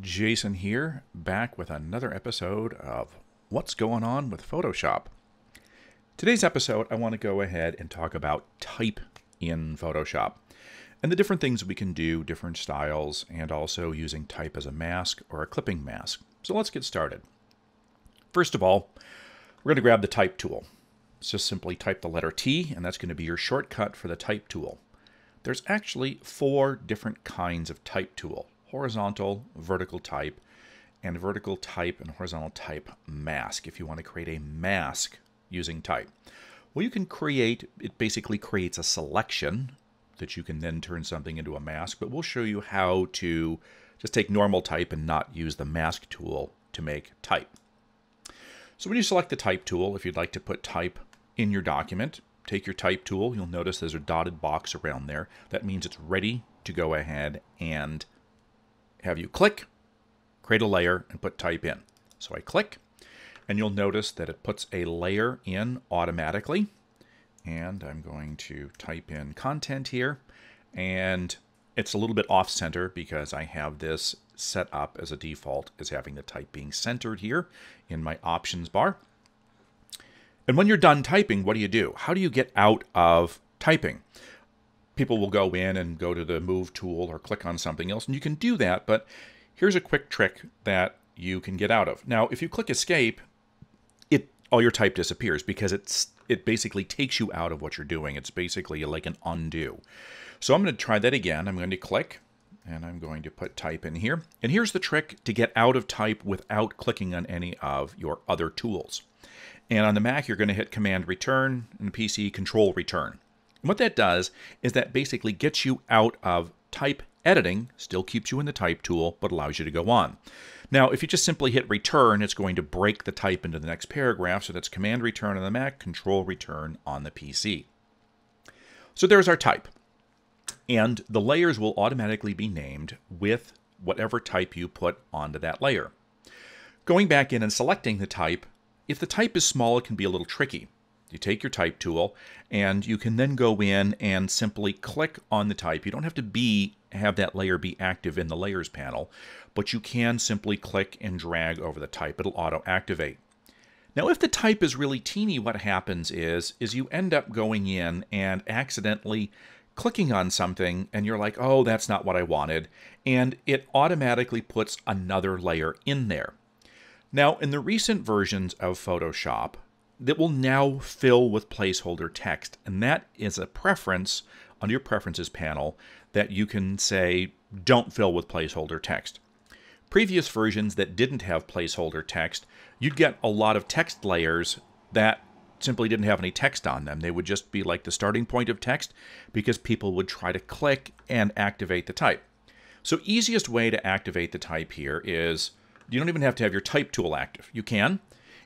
Jason here, back with another episode of What's Going On with Photoshop. Today's episode, I want to go ahead and talk about type in Photoshop and the different things we can do, different styles, and also using type as a mask or a clipping mask. So let's get started. First of all, we're going to grab the type tool. Just simply type the letter T, and that's going to be your shortcut for the type tool. There's actually 4 different kinds of type tool: horizontal, vertical type, and vertical type and horizontal type mask. If you want to create a mask using type, well, you can create, it basically creates a selection that you can then turn something into a mask, but we'll show you how to just take normal type and not use the mask tool to make type. So when you select the type tool, if you'd like to put type in your document, take your type tool. You'll notice there's a dotted box around there. That means it's ready to go ahead and have you click, create a layer, and put type in. So I click, and you'll notice that it puts a layer in automatically. And I'm going to type in content here, and it's a little bit off center because I have this set up as a default as having the type being centered here in my options bar. And when you're done typing, what do? How do you get out of typing? People will go in and go to the move tool or click on something else, and you can do that, but here's a quick trick that you can get out of. Now, if you click escape, all your type disappears because it basically takes you out of what you're doing. It's basically like an undo. So I'm going to try that again. I'm going to click, and I'm going to put type in here. And here's the trick to get out of type without clicking on any of your other tools. And on the Mac, you're going to hit Command Return, and the PC Control Return. And what that does is that basically gets you out of type editing, still keeps you in the type tool, but allows you to go on. Now, if you just simply hit return, it's going to break the type into the next paragraph. So that's Command Return on the Mac, Control Return on the PC. So there's our type. And the layers will automatically be named with whatever type you put onto that layer. Going back in and selecting the type, if the type is small, it can be a little tricky. You take your type tool, and you can then go in and simply click on the type. You don't have to have that layer be active in the Layers panel, but you can simply click and drag over the type. It'll auto-activate. Now, if the type is really teeny, what happens is you end up going in and accidentally clicking on something, and you're like, oh, that's not what I wanted, and it automatically puts another layer in there. Now, in the recent versions of Photoshop, that will now fill with placeholder text, and that is a preference under your Preferences panel that you can say, don't fill with placeholder text. Previous versions that didn't have placeholder text, you'd get a lot of text layers that simply didn't have any text on them. They would just be like the starting point of text because people would try to click and activate the type. So easiest way to activate the type here is you don't even have to have your type tool active. You can.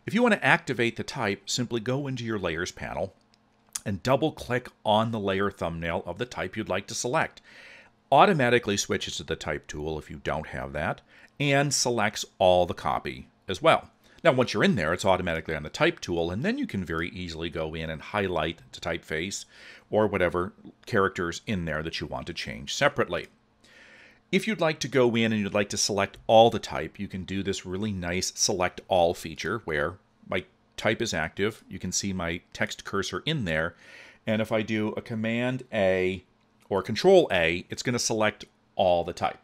If you want to activate the type, simply go into your Layers panel and double-click on the layer thumbnail of the type you'd like to select. Automatically switches to the type tool if you don't have that, and selects all the copy as well. Now, once you're in there, it's automatically on the type tool, and then you can very easily go in and highlight the typeface or whatever characters in there that you want to change separately. If you'd like to go in and you'd like to select all the type, you can do this really nice Select All feature where my type is active. You can see my text cursor in there. And if I do a Command A or Control A, it's going to select all the type.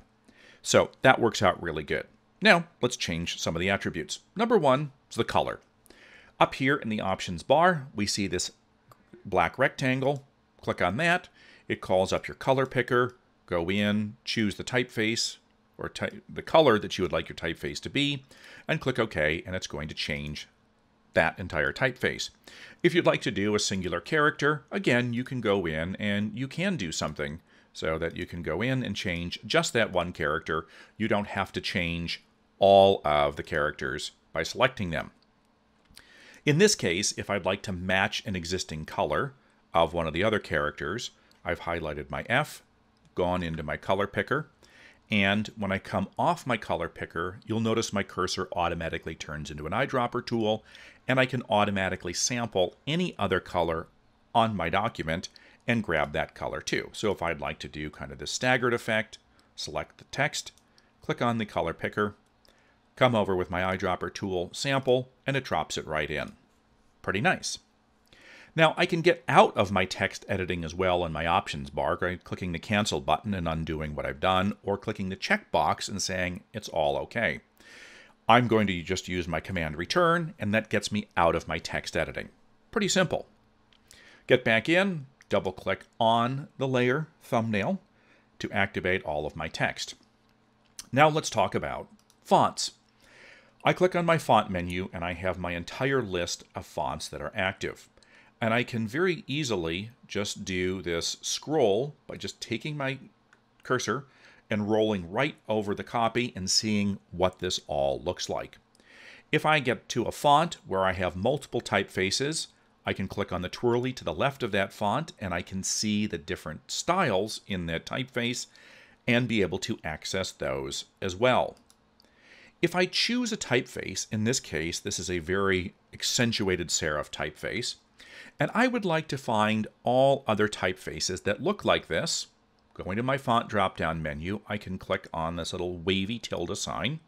So that works out really good. Now, let's change some of the attributes. Number 1 is the color. Up here in the options bar, we see this black rectangle. Click on that. It calls up your color picker. Go in, choose the typeface or the color that you would like your typeface to be, and click OK, and it's going to change that entire typeface. If you'd like to do a singular character, again, you can go in and you can do something so that you can go in and change just that one character. You don't have to change all of the characters by selecting them. In this case, if I'd like to match an existing color of one of the other characters, I've highlighted my F, gone into my color picker, and when I come off my color picker, you'll notice my cursor automatically turns into an eyedropper tool, and I can automatically sample any other color on my document and grab that color too. So if I'd like to do kind of this staggered effect, select the text, click on the color picker, come over with my eyedropper tool, sample, and it drops it right in. Pretty nice. Now I can get out of my text editing as well in my options bar by clicking the cancel button and undoing what I've done, or clicking the check box and saying it's all okay. I'm going to just use my command return, and that gets me out of my text editing. Pretty simple. Get back in, double click on the layer thumbnail to activate all of my text. Now let's talk about fonts. I click on my font menu and I have my entire list of fonts that are active. And I can very easily just do this scroll by just taking my cursor and rolling right over the copy and seeing what this all looks like. If I get to a font where I have multiple typefaces, I can click on the twirly to the left of that font and I can see the different styles in that typeface and be able to access those as well. If I choose a typeface, in this case, this is a very accentuated serif typeface, and I would like to find all other typefaces that look like this. Going to my font drop-down menu, I can click on this little wavy tilde sign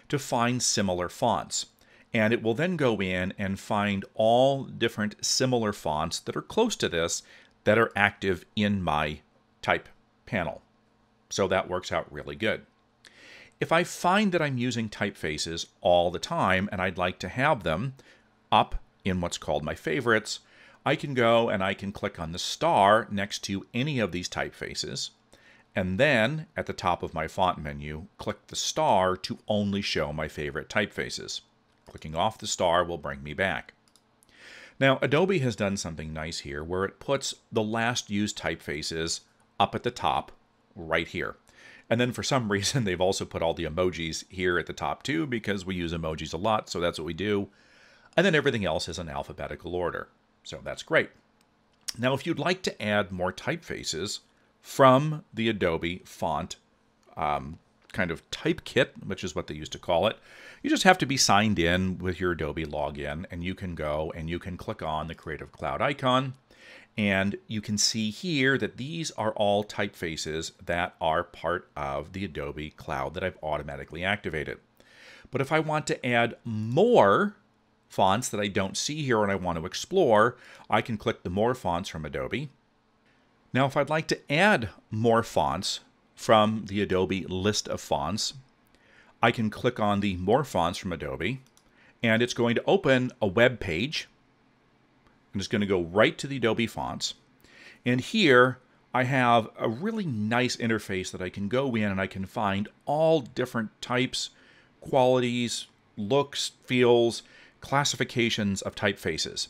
to find similar fonts. And it will then go in and find all different similar fonts that are close to this that are active in my type panel. So that works out really good. If I find that I'm using typefaces all the time and I'd like to have them up in what's called my favorites, I can go and I can click on the star next to any of these typefaces, and then at the top of my font menu, click the star to only show my favorite typefaces. Clicking off the star will bring me back. Now, Adobe has done something nice here where it puts the last used typefaces up at the top right here. And then for some reason, they've also put all the emojis here at the top too, because we use emojis a lot, so that's what we do. And then everything else is in alphabetical order. So that's great. Now, if you'd like to add more typefaces from the Adobe font kind of type kit, which is what they used to call it, you just have to be signed in with your Adobe login, and you can go and you can click on the Creative Cloud icon, and you can see here that these are all typefaces that are part of the Adobe Cloud that I've automatically activated. But if I want to add more fonts that I don't see here and I want to explore, I can click the More Fonts from Adobe. Now, if I'd like to add more fonts from the Adobe list of fonts, I can click on the More Fonts from Adobe, and it's going to open a web page, and it's going to go right to the Adobe fonts. And here I have a really nice interface that I can go in and I can find all different types, qualities, looks, feels, classifications of typefaces.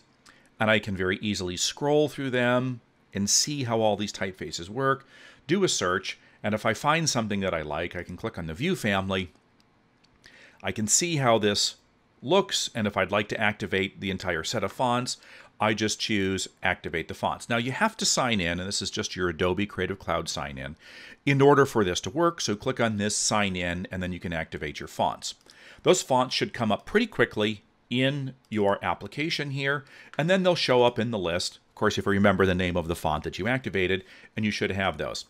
And I can very easily scroll through them and see how all these typefaces work, do a search, and if I find something that I like, I can click on the View family. I can see how this looks, and if I'd like to activate the entire set of fonts, I just choose Activate the Fonts. Now you have to sign in, and this is just your Adobe Creative Cloud sign in order for this to work, so click on this, sign in, and then you can activate your fonts. Those fonts should come up pretty quickly in your application here, and then they'll show up in the list. Of course, if you remember the name of the font that you activated, and you should have those.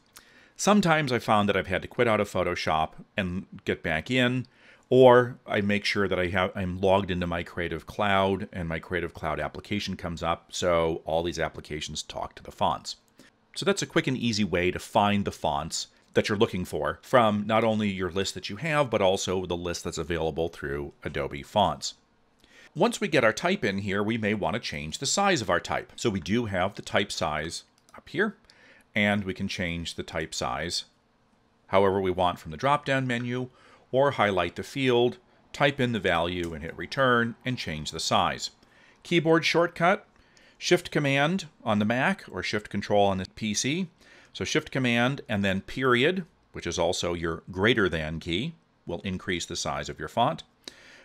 Sometimes I found that I've had to quit out of Photoshop and get back in, or I make sure that I'm logged into my Creative Cloud and my Creative Cloud application comes up, so all these applications talk to the fonts. So that's a quick and easy way to find the fonts that you're looking for from not only your list that you have, but also the list that's available through Adobe Fonts. Once we get our type in here, we may want to change the size of our type. So we do have the type size up here, and we can change the type size however we want from the drop-down menu, or highlight the field, type in the value and hit return, and change the size. Keyboard shortcut, Shift-Command on the Mac or Shift-Control on the PC. So Shift-Command and then period, which is also your greater than key, will increase the size of your font.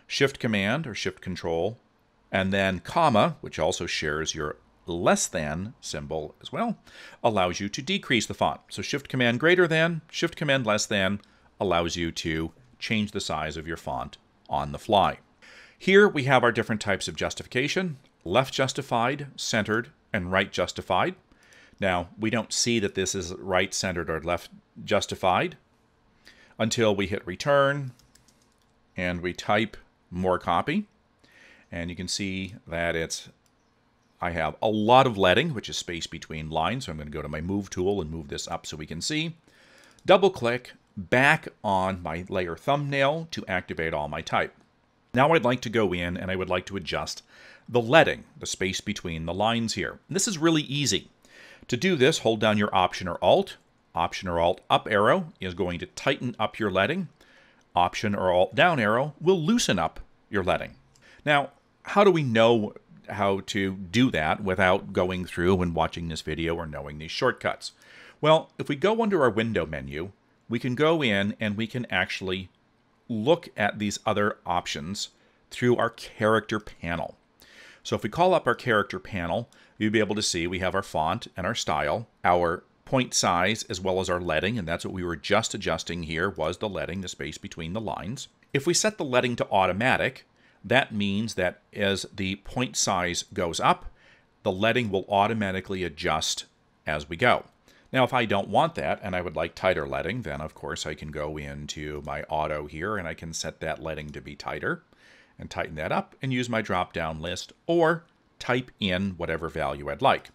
Shift-Command or Shift-Control, and then comma, which also shares your less than symbol as well, allows you to decrease the font. So Shift-Command greater than, Shift-Command less than allows you to change the size of your font on the fly. Here we have our different types of justification: left justified, centered, and right justified. Now, we don't see that this is right, centered, or left justified until we hit return and we type more copy. And you can see that I have a lot of leading, which is space between lines. So I'm going to go to my move tool and move this up so we can see. Double click back on my layer thumbnail to activate all my type. Now I'd like to go in and I would like to adjust the leading, the space between the lines here. And this is really easy. To do this, hold down your Option or Alt. Option or Alt up arrow is going to tighten up your leading. Option or Alt down arrow will loosen up your leading. Now, how do we know how to do that without going through and watching this video or knowing these shortcuts? Well, if we go under our window menu, we can go in and we can actually look at these other options through our character panel. So if we call up our character panel, you'll be able to see we have our font and our style, our point size, as well as our leading, and that's what we were just adjusting here was the leading, the space between the lines. If we set the leading to automatic, that means that as the point size goes up, the leading will automatically adjust as we go. Now, if I don't want that and I would like tighter leading, then of course I can go into my auto here and I can set that leading to be tighter and tighten that up and use my drop-down list or type in whatever value I'd like.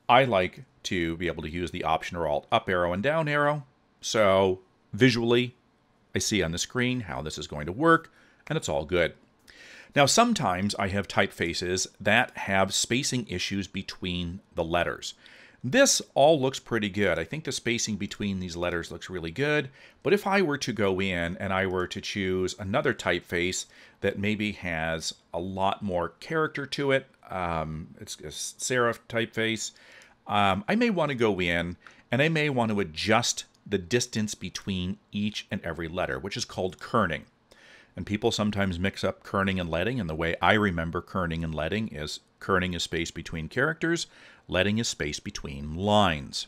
I like to be able to use the Option or Alt up arrow and down arrow. So visually, I see on the screen how this is going to work, and it's all good. Now, sometimes I have typefaces that have spacing issues between the letters. This all looks pretty good. I think the spacing between these letters looks really good. But if I were to go in and I were to choose another typeface that maybe has a lot more character to it, it's a serif typeface, I may want to go in and I may want to adjust the distance between each and every letter, which is called kerning. And people sometimes mix up kerning and leading, and the way I remember kerning and leading is kerning is space between characters, leading is space between lines.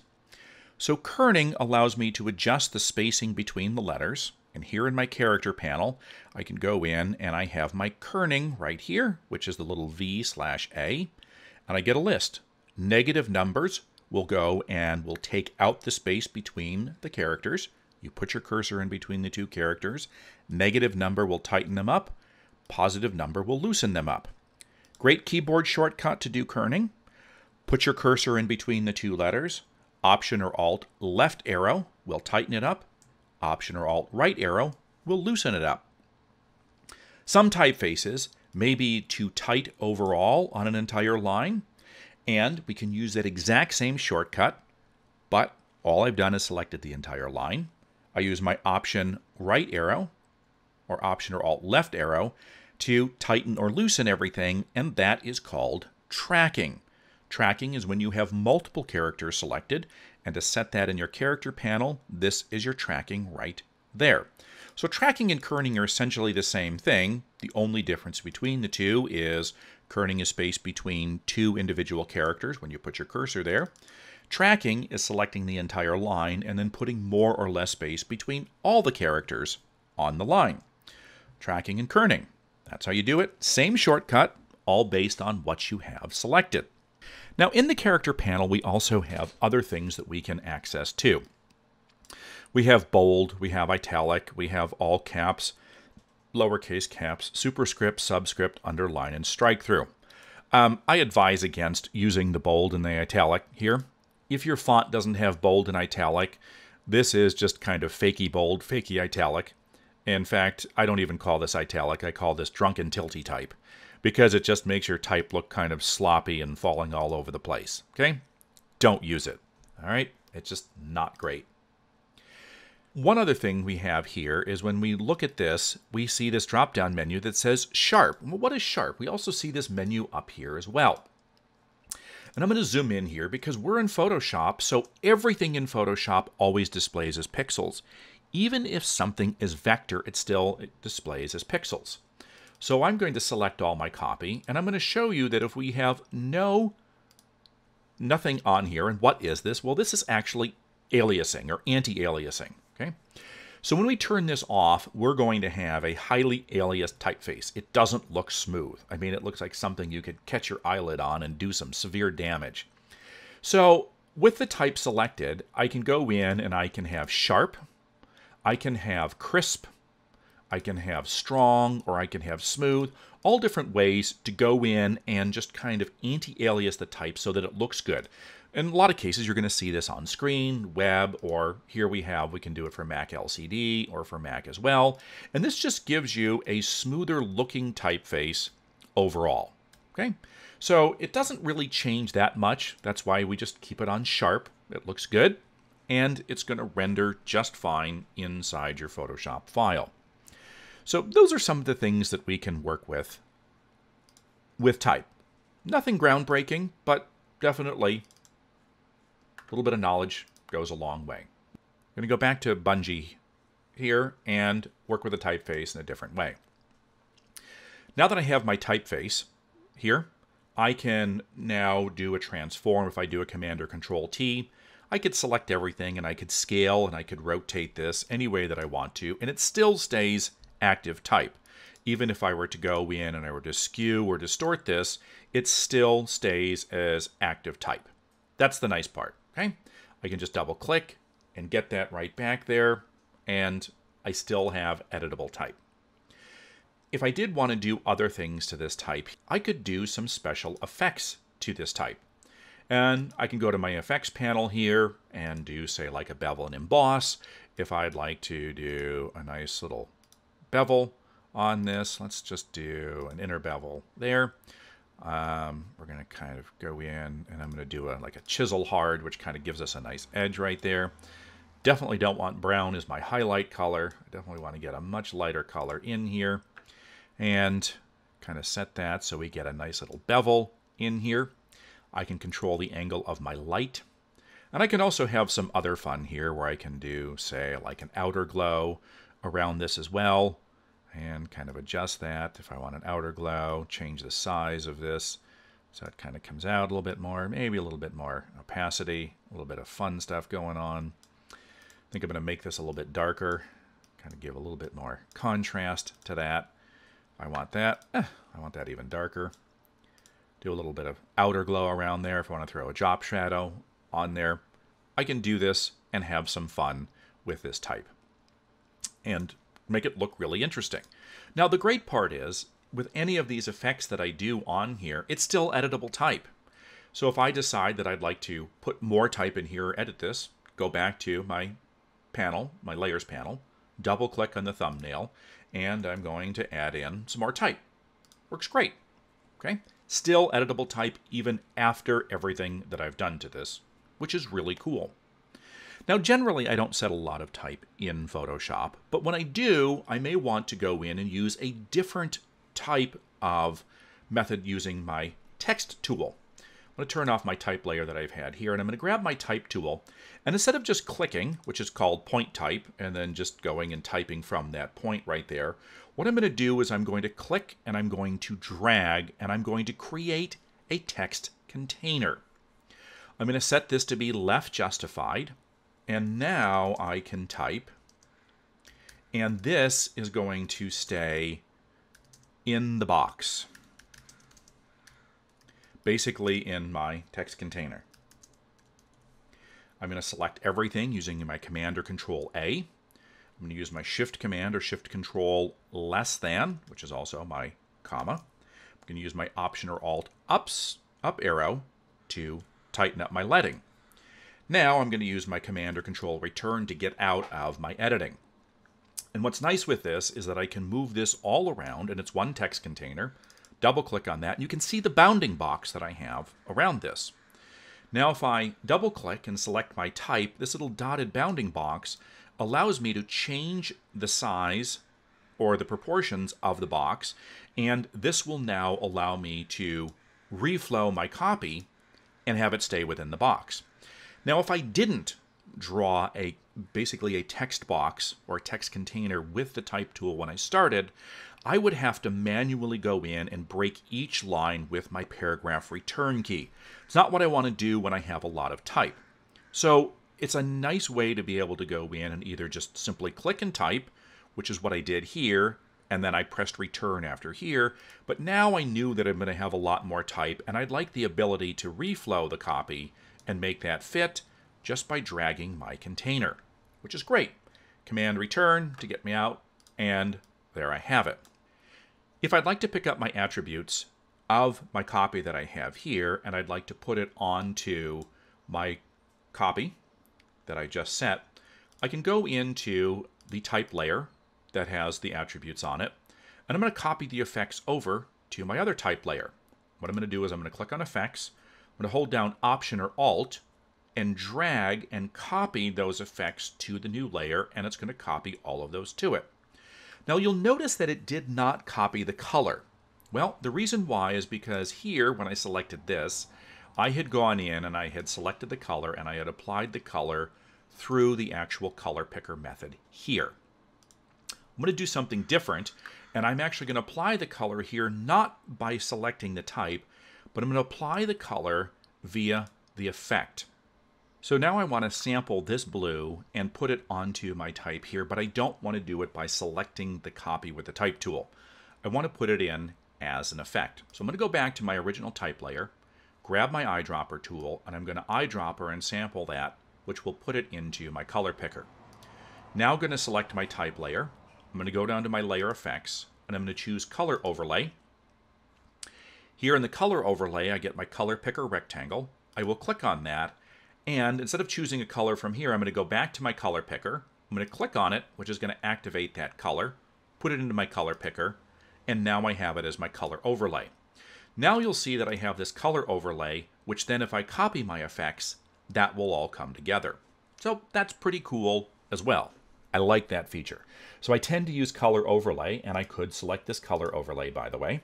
So kerning allows me to adjust the spacing between the letters, and here in my character panel, I can go in and I have my kerning right here, which is the little V/A, and I get a list. Negative numbers will go and will take out the space between the characters. You put your cursor in between the two characters. Negative number will tighten them up. Positive number will loosen them up. Great keyboard shortcut to do kerning. Put your cursor in between the two letters. Option or Alt left arrow will tighten it up. Option or Alt right arrow will loosen it up. Some typefaces may be too tight overall on an entire line, and we can use that exact same shortcut, but all I've done is selected the entire line. I use my Option right arrow or Option or Alt left arrow to tighten or loosen everything, and that is called tracking. Tracking is when you have multiple characters selected, and to set that in your character panel, this is your tracking right there. So tracking and kerning are essentially the same thing. The only difference between the two is kerning is space between two individual characters when you put your cursor there. Tracking is selecting the entire line and then putting more or less space between all the characters on the line. Tracking and kerning. That's how you do it. Same shortcut, all based on what you have selected. Now in the character panel, we also have other things that we can access too. We have bold, we have italic, we have all caps, lowercase caps, superscript, subscript, underline, and strike through. I advise against using the bold and the italic here. If your font doesn't have bold and italic, this is just kind of fakey bold, fakey italic. In fact, I don't even call this italic, I call this drunken tilty type, because it just makes your type look kind of sloppy and falling all over the place. Okay? Don't use it. All right? It's just not great. One other thing we have here is when we look at this, we see this drop-down menu that says Sharp. Well, what is Sharp? We also see this menu up here as well. And I'm going to zoom in here because we're in Photoshop, so everything in Photoshop always displays as pixels. Even if something is vector, it still displays as pixels. So I'm going to select all my copy, and I'm going to show you that if we have nothing on here, and what is this? Well, this is actually aliasing or anti-aliasing. Okay, so when we turn this off, we're going to have a highly aliased typeface. It doesn't look smooth. I mean, it looks like something you could catch your eyelid on and do some severe damage. So with the type selected, I can go in and I can have sharp. I can have crisp, I can have strong, or I can have smooth, all different ways to go in and just kind of anti-alias the type so that it looks good. In a lot of cases, you're going to see this on screen, web, or here we can do it for Mac LCD or for Mac as well. And this just gives you a smoother looking typeface overall. Okay, so it doesn't really change that much. That's why we just keep it on sharp. It looks good, and it's going to render just fine inside your Photoshop file. So those are some of the things that we can work with type. Nothing groundbreaking, but definitely a little bit of knowledge goes a long way. I'm going to go back to Bungee here and work with a typeface in a different way. Now that I have my typeface here, I can now do a transform. If I do a Command or Control T, I could select everything and I could scale and I could rotate this any way that I want to, and it still stays active type. Even if I were to go in and I were to skew or distort this, it still stays as active type. That's the nice part, okay? I can just double click and get that right back there, and I still have editable type. If I did want to do other things to this type, I could do some special effects to this type. And I can go to my effects panel here and do, say, like a bevel and emboss. If I'd like to do a nice little bevel on this, let's just do an inner bevel there. We're going to kind of go in and I'm going to do like a chisel hard, which kind of gives us a nice edge right there. Definitely don't want brown as my highlight color. I definitely want to get a much lighter color in here and kind of set that so we get a nice little bevel in here. I can control the angle of my light. And I can also have some other fun here where I can do, say, like an outer glow around this as well, and kind of adjust that. If I want an outer glow, change the size of this so it kind of comes out a little bit more, maybe a little bit more opacity, a little bit of fun stuff going on. I think I'm going to make this a little bit darker, kind of give a little bit more contrast to that. I want that. I want that even darker. Do a little bit of outer glow around there. If I want to throw a drop shadow on there, I can do this and have some fun with this type and make it look really interesting. Now, the great part is, with any of these effects that I do on here, it's still editable type. So if I decide that I'd like to put more type in here or edit this, go back to my panel, my layers panel, double click on the thumbnail, and I'm going to add in some more type. Works great. Okay? Still editable type even after everything that I've done to this, which is really cool. Now, generally, I don't set a lot of type in Photoshop, but when I do, I may want to go in and use a different type of method using my text tool. I'm going to turn off my type layer that I've had here, and I'm going to grab my type tool, and instead of just clicking, which is called point type, and then just going and typing from that point right there, what I'm going to do is I'm going to click and I'm going to drag and I'm going to create a text container. I'm going to set this to be left justified, and now I can type, and this is going to stay in the box, basically in my text container. I'm going to select everything using my Command or Control A. I'm going to use my Shift Command or Shift Control less than, which is also my comma. I'm going to use my Option or Alt up arrow to tighten up my leading. Now I'm going to use my Command or Control Return to get out of my editing. And what's nice with this is that I can move this all around, and it's one text container. Double click on that, and you can see the bounding box that I have around this. Now if I double click and select my type, this little dotted bounding box allows me to change the size or the proportions of the box, and this will now allow me to reflow my copy and have it stay within the box. Now if I didn't draw basically a text box or a text container with the type tool when I started, I would have to manually go in and break each line with my paragraph return key. It's not what I want to do when I have a lot of type. So it's a nice way to be able to go in and either just simply click and type, which is what I did here, and then I pressed return after here, but now I knew that I'm going to have a lot more type, and I'd like the ability to reflow the copy and make that fit just by dragging my container, which is great. Command return to get me out, and there I have it. If I'd like to pick up my attributes of my copy that I have here, and I'd like to put it onto my copy that I just set, I can go into the type layer that has the attributes on it, and I'm going to copy the effects over to my other type layer. What I'm going to do is I'm going to click on effects, I'm going to hold down Option or Alt, and drag and copy those effects to the new layer, and it's going to copy all of those to it. Now you'll notice that it did not copy the color. Well, the reason why is because here, when I selected this, I had gone in and I had selected the color and I had applied the color through the actual color picker method here. I'm going to do something different, and I'm actually going to apply the color here not by selecting the type, but I'm going to apply the color via the effect. So now I want to sample this blue and put it onto my type here, but I don't want to do it by selecting the copy with the type tool. I want to put it in as an effect. So I'm going to go back to my original type layer, grab my eyedropper tool, and I'm going to eyedropper and sample that, which will put it into my color picker. Now I'm going to select my type layer. I'm going to go down to my layer effects, and I'm going to choose color overlay. Here in the color overlay, I get my color picker rectangle. I will click on that. And instead of choosing a color from here, I'm going to go back to my color picker. I'm going to click on it, which is going to activate that color, put it into my color picker, and now I have it as my color overlay. Now you'll see that I have this color overlay, which then if I copy my effects, that will all come together. So that's pretty cool as well. I like that feature. So I tend to use color overlay, and I could select this color overlay, by the way.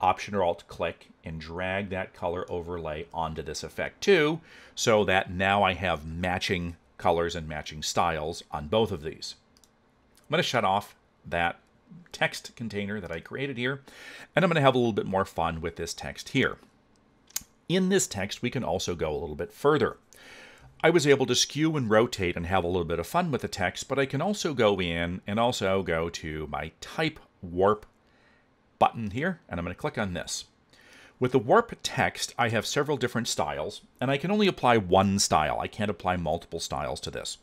Option or Alt click and drag that color overlay onto this effect too, so that now I have matching colors and matching styles on both of these. I'm going to shut off that text container that I created here, and I'm going to have a little bit more fun with this text here. In this text, we can also go a little bit further. I was able to skew and rotate and have a little bit of fun with the text, but I can also go in and also go to my type warp button here, and I'm going to click on this. With the warp text, I have several different styles, and I can only apply one style. I can't apply multiple styles to this.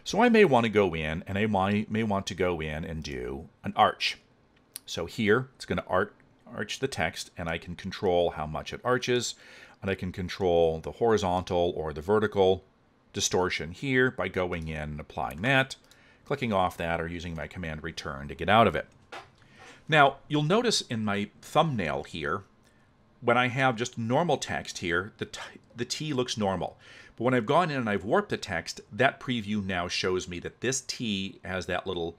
So I may want to go in, and I may want to go in and do an arch. So here, it's going to arch the text, and I can control how much it arches, and I can control the horizontal or the vertical distortion here by going in and applying that, clicking off that, or using my command return to get out of it. Now, you'll notice in my thumbnail here, when I have just normal text here, the T looks normal. But when I've gone in and I've warped the text, that preview now shows me that this T has that little,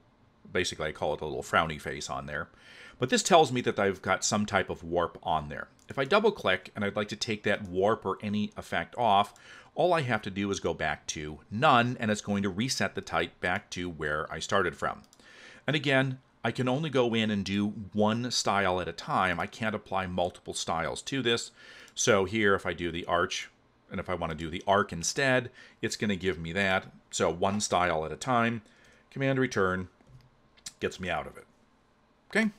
basically I call it a little frowny face on there. But this tells me that I've got some type of warp on there. If I double click and I'd like to take that warp or any effect off, all I have to do is go back to none, and it's going to reset the type back to where I started from. And again, I can only go in and do one style at a time. I can't apply multiple styles to this. So here, if I do the arch, and if I want to do the arc instead, it's going to give me that. So one style at a time. Command return gets me out of it. Okay,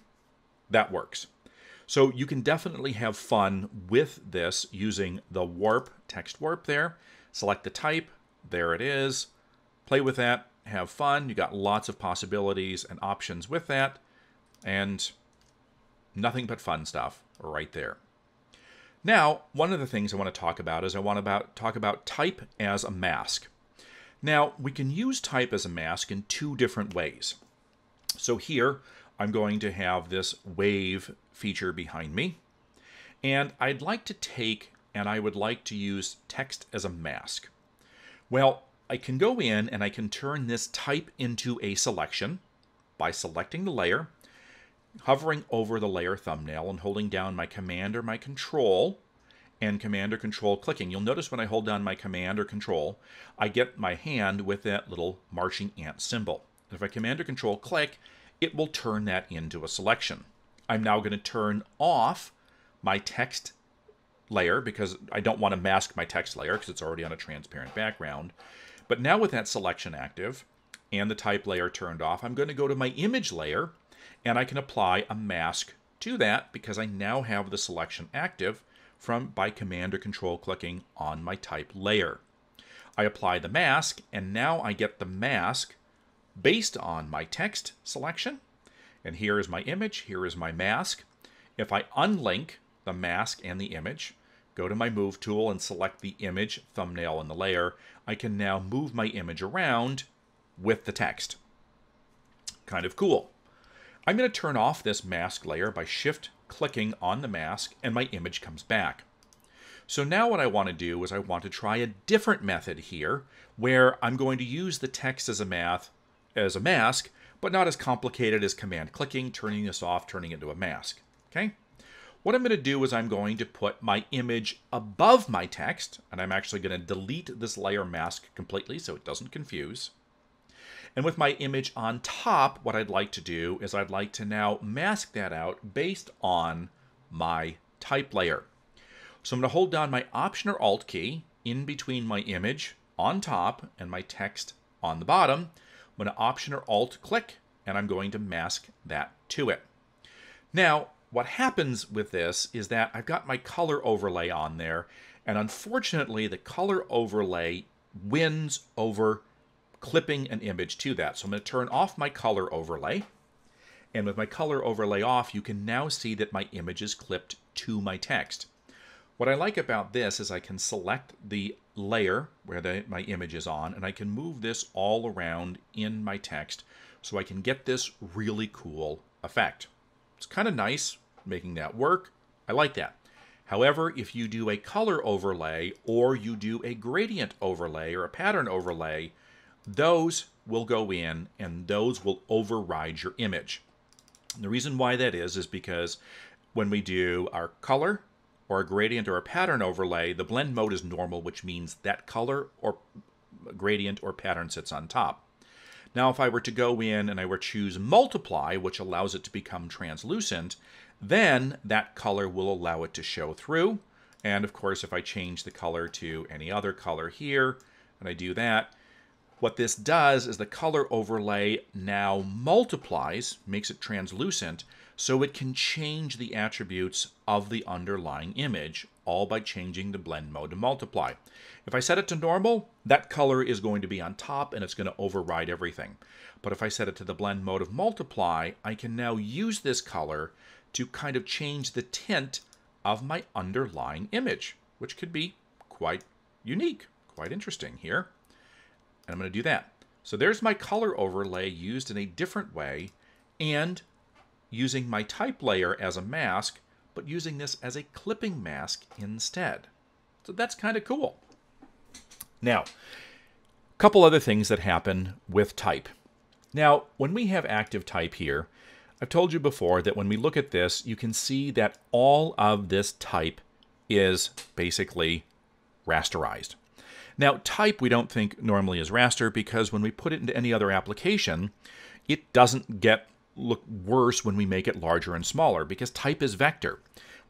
that works. So you can definitely have fun with this using the warp, text warp there. Select the type. There it is. Play with that. Have fun. You got lots of possibilities and options with that, and nothing but fun stuff right there. Now, one of the things I want to talk about is talk about type as a mask. Now, we can use type as a mask in two different ways. So here, I'm going to have this wave feature behind me, and I'd like to take and I would like to use text as a mask. Well, I can go in and I can turn this type into a selection by selecting the layer, hovering over the layer thumbnail and holding down my command or my control, and command or control clicking. You'll notice when I hold down my command or control, I get my hand with that little marching ant symbol. And if I command or control click, it will turn that into a selection. I'm now going to turn off my text layer because I don't want to mask my text layer because it's already on a transparent background. But now with that selection active and the type layer turned off, I'm going to go to my image layer and I can apply a mask to that because I now have the selection active by command or control clicking on my type layer. I apply the mask, and now I get the mask based on my text selection. And here is my image, here is my mask. If I unlink the mask and the image, go to my Move tool and select the image, thumbnail, and the layer, I can now move my image around with the text. Kind of cool. I'm going to turn off this mask layer by shift-clicking on the mask, and my image comes back. So now what I want to do is I want to try a different method here, where I'm going to use the text as a mask, but not as complicated as command clicking, turning this off, turning it into a mask. Okay? What I'm going to do is I'm going to put my image above my text, and I'm actually going to delete this layer mask completely so it doesn't confuse. And with my image on top, what I'd like to do is I'd like to now mask that out based on my type layer. So I'm going to hold down my Option or Alt key in between my image on top and my text on the bottom. I'm going to Option or Alt click, and I'm going to mask that to it. Now, what happens with this is that I've got my color overlay on there, and unfortunately the color overlay wins over clipping an image to that. So I'm going to turn off my color overlay, and with my color overlay off, you can now see that my image is clipped to my text. What I like about this is I can select the layer where my image is on, and I can move this all around in my text so I can get this really cool effect. It's kind of nice making that work. I like that. However, if you do a color overlay or you do a gradient overlay or a pattern overlay, those will go in and those will override your image. And the reason why that is because when we do our color or a gradient or a pattern overlay, the blend mode is normal, which means that color or gradient or pattern sits on top. Now, if I were to go in and I were to choose multiply, which allows it to become translucent, then that color will allow it to show through. And of course, if I change the color to any other color here, and I do that, what this does is the color overlay now multiplies, makes it translucent, so it can change the attributes of the underlying image, all by changing the blend mode to multiply. If I set it to normal, that color is going to be on top and it's going to override everything. But if I set it to the blend mode of multiply, I can now use this color to kind of change the tint of my underlying image, which could be quite unique, quite interesting here. And I'm going to do that. So there's my color overlay used in a different way, and using my type layer as a mask, but using this as a clipping mask instead. So that's kind of cool. Now, a couple other things that happen with type. Now, when we have active type here, I've told you before that when we look at this, you can see that all of this type is basically rasterized. Now, type we don't think normally is raster because when we put it into any other application, it doesn't look worse when we make it larger and smaller because type is vector.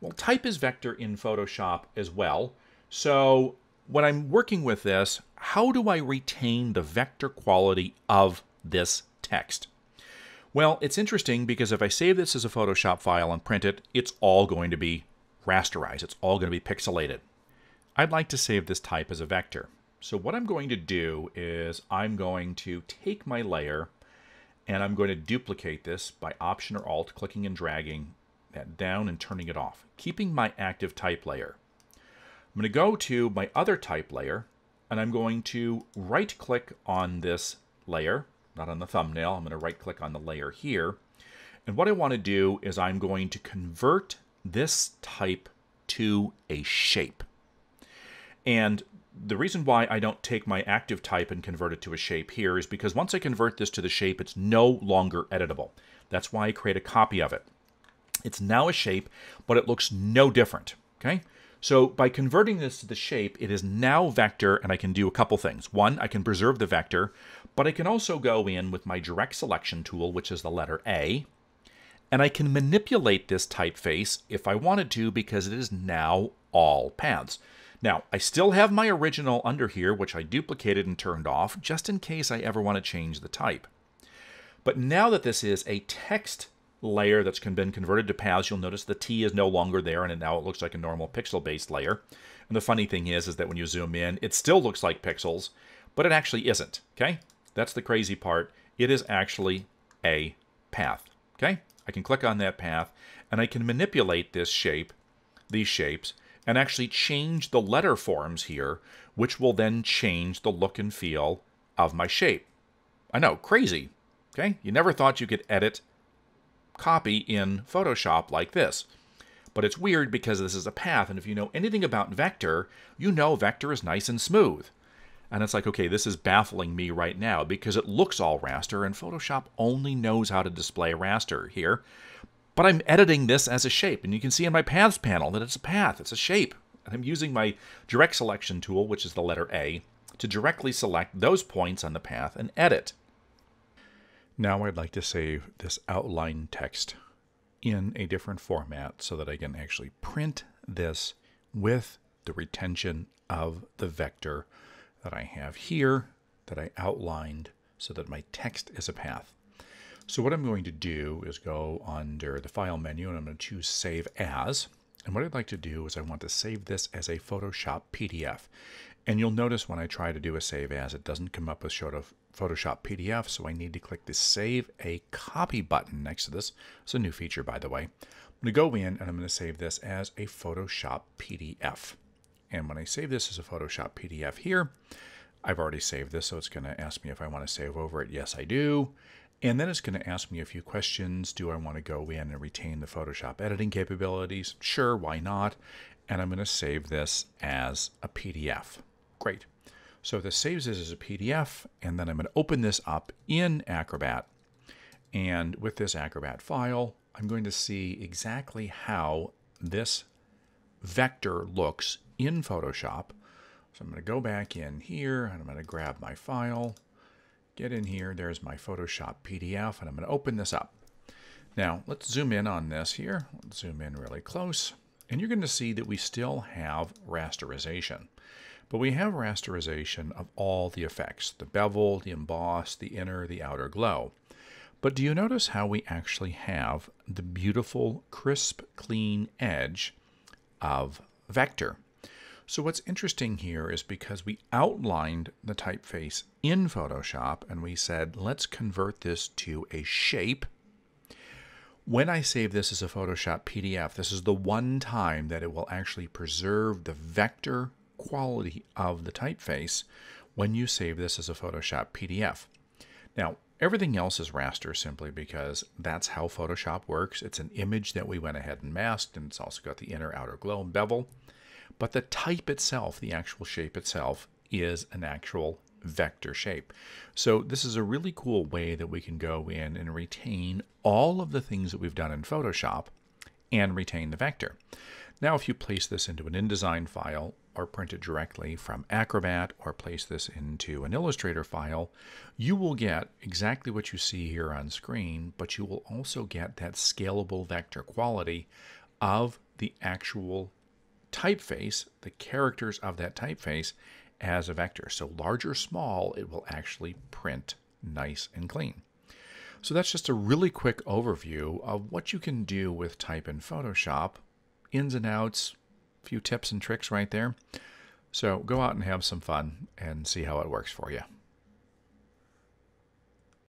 Well, type is vector in Photoshop as well. So when I'm working with this, how do I retain the vector quality of this text? Well, it's interesting because if I save this as a Photoshop file and print it, it's all going to be rasterized. It's all going to be pixelated. I'd like to save this type as a vector. So what I'm going to do is I'm going to take my layer and I'm going to duplicate this by Option or Alt, clicking and dragging that down and turning it off, keeping my active type layer. I'm going to go to my other type layer and I'm going to right click on this layer, not on the thumbnail. I'm going to right click on the layer here. And what I want to do is I'm going to convert this type to a shape. And the reason why I don't take my active type and convert it to a shape here is because once I convert this to the shape, it's no longer editable. That's why I create a copy of it. It's now a shape, but it looks no different. Okay? So by converting this to the shape, it is now vector, and I can do a couple things. One, I can preserve the vector, but I can also go in with my direct selection tool, which is the letter A, and I can manipulate this typeface if I wanted to because it is now all paths. Now, I still have my original under here, which I duplicated and turned off, just in case I ever want to change the type. But now that this is a text layer that's been converted to paths, you'll notice the T is no longer there, and now it looks like a normal pixel-based layer. And the funny thing is that when you zoom in, it still looks like pixels, but it actually isn't, okay? That's the crazy part. it is actually a path. Okay? I can click on that path, and I can manipulate this shape, these shapes, and actually change the letter forms here, which will then change the look and feel of my shape. I know, crazy. Okay? You never thought you could edit copy in Photoshop like this. But it's weird because this is a path, and if you know anything about vector, you know vector is nice and smooth. And it's like, okay, this is baffling me right now because it looks all raster, and Photoshop only knows how to display raster here. But I'm editing this as a shape, and you can see in my paths panel that it's a path, it's a shape. And I'm using my direct selection tool, which is the letter A, to directly select those points on the path and edit. Now I'd like to save this outline text in a different format so that I can actually print this with the retention of the vector that I have here that I outlined so that my text is a path. So what I'm going to do is go under the File menu, and I'm going to choose Save As. And what I'd like to do is I want to save this as a Photoshop PDF. And you'll notice when I try to do a Save As, it doesn't come up with Photoshop PDF, so I need to click the Save a Copy button next to this. It's a new feature, by the way. I'm going to go in and I'm going to save this as a Photoshop PDF. And when I save this as a Photoshop PDF here, I've already saved this, so it's going to ask me if I want to save over it. Yes, I do. And then it's going to ask me a few questions. Do I want to go in and retain the Photoshop editing capabilities? Sure, why not? And I'm going to save this as a PDF. Great. So this saves this as a PDF, and then I'm going to open this up in Acrobat. And with this Acrobat file, I'm going to see exactly how this vector looks in Photoshop. So I'm going to go back in here, and I'm going to grab my file, get in here, there's my Photoshop PDF, and I'm going to open this up. Now, let's zoom in on this here. Let's zoom in really close, and you're going to see that we still have rasterization. But we have rasterization of all the effects, the bevel, the emboss, the inner, the outer glow. But do you notice how we actually have the beautiful, crisp, clean edge of vector? So what's interesting here is because we outlined the typeface in Photoshop and we said, let's convert this to a shape. When I save this as a Photoshop PDF, this is the one time that it will actually preserve the vector quality of the typeface when you save this as a Photoshop PDF. Now, everything else is raster simply because that's how Photoshop works. It's an image that we went ahead and masked, and it's also got the inner, outer glow and bevel. But the type itself, the actual shape itself, is an actual vector shape. So this is a really cool way that we can go in and retain all of the things that we've done in Photoshop and retain the vector. Now, if you place this into an InDesign file or print it directly from Acrobat or place this into an Illustrator file, you will get exactly what you see here on screen, but you will also get that scalable vector quality of the actual typeface, the characters of that typeface as a vector. So large or small, it will actually print nice and clean. So that's just a really quick overview of what you can do with type in Photoshop, ins and outs, a few tips and tricks right there. So go out and have some fun and see how it works for you.